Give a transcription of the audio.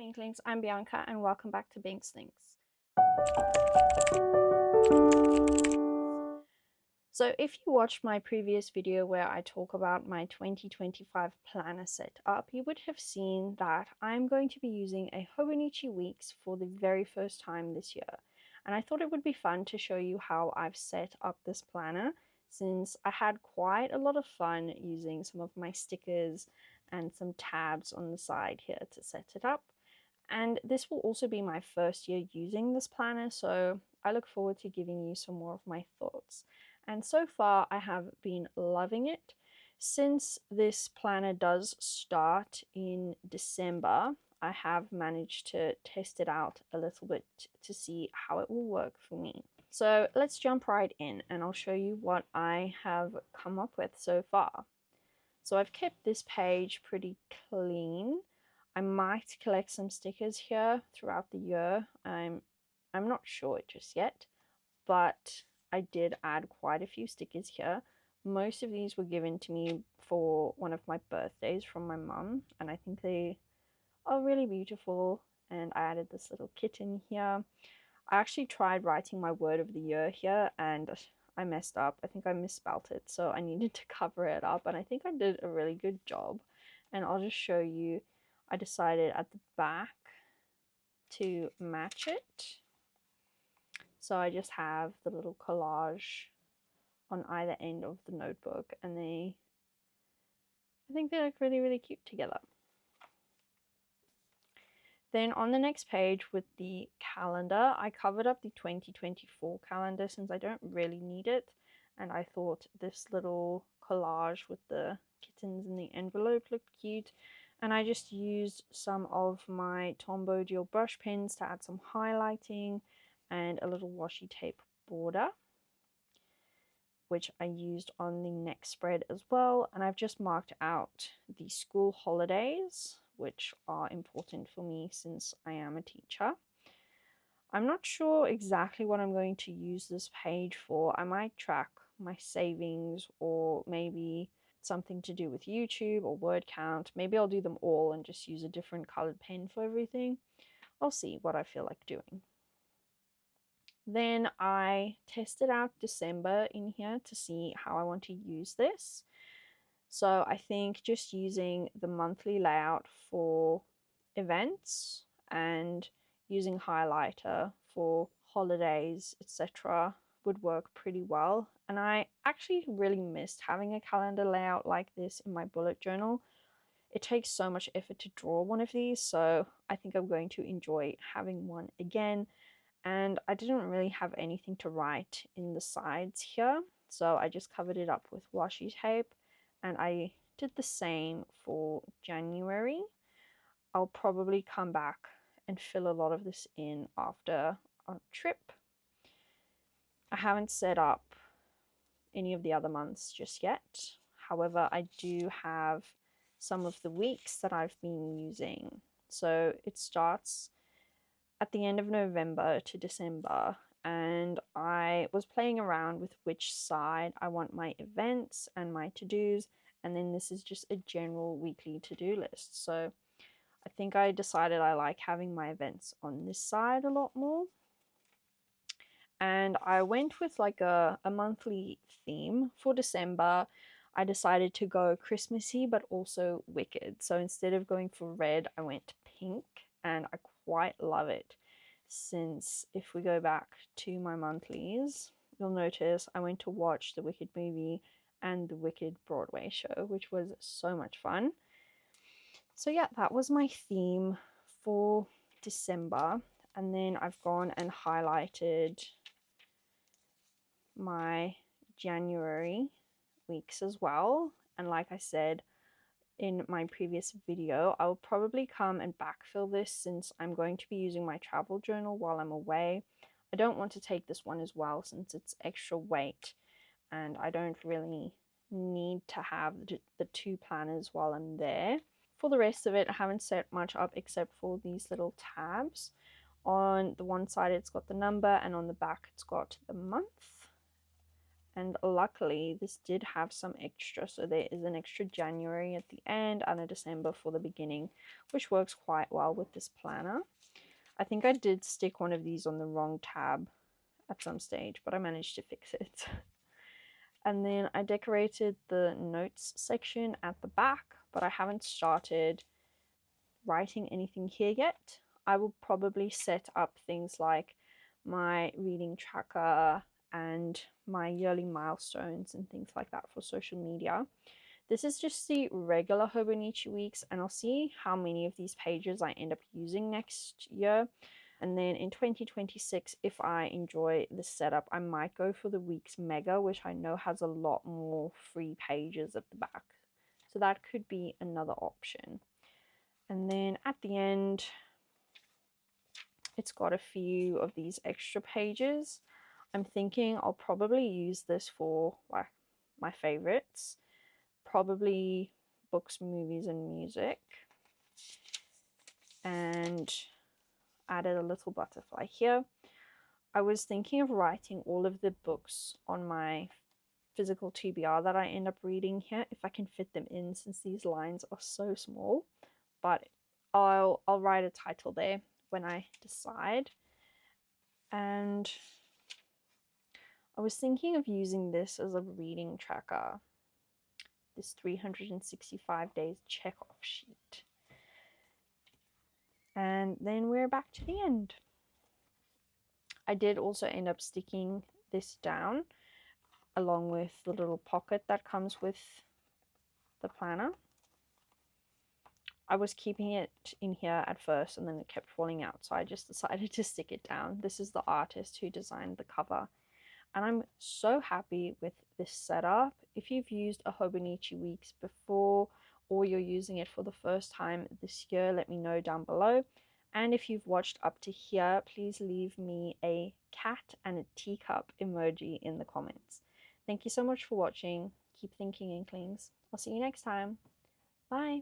Inklings, I'm Bianca and welcome back to Inklings. So if you watched my previous video where I talk about my 2025 planner setup, you would have seen that I'm going to be using a Hobonichi Weeks for the very first time this year. And I thought it would be fun to show you how I've set up this planner, since I had quite a lot of fun using some of my stickers and some tabs on the side here to set it up. And this will also be my first year using this planner, so I look forward to giving you some more of my thoughts. And so far I have been loving it. Since this planner does start in December, I have managed to test it out a little bit to see how it will work for me. So let's jump right in and I'll show you what I have come up with so far. So I've kept this page pretty clean. I might collect some stickers here throughout the year. I'm not sure just yet, but I did add quite a few stickers here. Most of these were given to me for one of my birthdays from my mum, and I think they are really beautiful. And I added this little kitten here. I actually tried writing my word of the year here and I messed up. I think I misspelt it, so I needed to cover it up, and I think I did a really good job. And I'll just show you. I decided at the back to match it. So I just have the little collage on either end of the notebook, and I think they look really, really cute together. Then on the next page with the calendar, I covered up the 2024 calendar since I don't really need it. And I thought this little collage with the kittens in the envelope looked cute. And I just used some of my Tombow gel brush pens to add some highlighting and a little washi tape border, which I used on the next spread as well. And I've just marked out the school holidays, which are important for me since I am a teacher. I'm not sure exactly what I'm going to use this page for. I might track my savings, or maybe something to do with YouTube or word count. Maybe I'll do them all and just use a different colored pen for everything. I'll see what I feel like doing. Then I tested out December in here to see how I want to use this. So I think just using the monthly layout for events and using highlighter for holidays, etc. would work pretty well. And I actually really missed having a calendar layout like this in my bullet journal. It takes so much effort to draw one of these, so I think I'm going to enjoy having one again. And I didn't really have anything to write in the sides here, so I just covered it up with washi tape, and I did the same for January. I'll probably come back and fill a lot of this in after our trip. I haven't set up any of the other months just yet. However, I do have some of the weeks that I've been using. So it starts at the end of November to December, and I was playing around with which side I want my events and my to-dos, and then this is just a general weekly to-do list. So I think I decided I like having my events on this side a lot more. And I went with like a monthly theme for December. I decided to go Christmassy but also wicked. So instead of going for red, I went pink, and I quite love it, since if we go back to my monthlies, you'll notice I went to watch the Wicked movie and the Wicked Broadway show, which was so much fun. So yeah, that was my theme for December. And then I've gone and highlighted my January weeks as well. And like I said in my previous video, I will probably come and backfill this since I'm going to be using my travel journal while I'm away. I don't want to take this one as well since it's extra weight, and I don't really need to have the two planners while I'm there. For the rest of it, I haven't set much up except for these little tabs. On the one side it's got the number, and on the back it's got the month. and luckily this did have some extra, so there is an extra January at the end and a December for the beginning, which works quite well with this planner. I think I did stick one of these on the wrong tab at some stage, but I managed to fix it. And then I decorated the notes section at the back, but I haven't started writing anything here yet. I will probably set up things like my reading tracker and my yearly milestones and things like that for social media. This is just the regular Hobonichi weeks, and I'll see how many of these pages I end up using next year. And then in 2026, if I enjoy this setup, I might go for the weeks mega, which I know has a lot more free pages at the back. So that could be another option. And then at the end, it's got a few of these extra pages. I'm thinking I'll probably use this for like my favorites, probably books, movies, and music. And added a little butterfly here. I was thinking of writing all of the books on my physical TBR that I end up reading here, if I can fit them in, since these lines are so small. But I'll write a title there when I decide. And I was thinking of using this as a reading tracker, this 365 days check-off sheet. And then we're back to the end. I did also end up sticking this down along with the little pocket that comes with the planner. I was keeping it in here at first and then it kept falling out, so I just decided to stick it down. This is the artist who designed the cover, and I'm so happy with this setup. If you've used a Hobonichi Weeks before, or you're using it for the first time this year, let me know down below. And if you've watched up to here, please leave me a cat and a teacup emoji in the comments. Thank you so much for watching. Keep thinking, Inklings. I'll see you next time. Bye.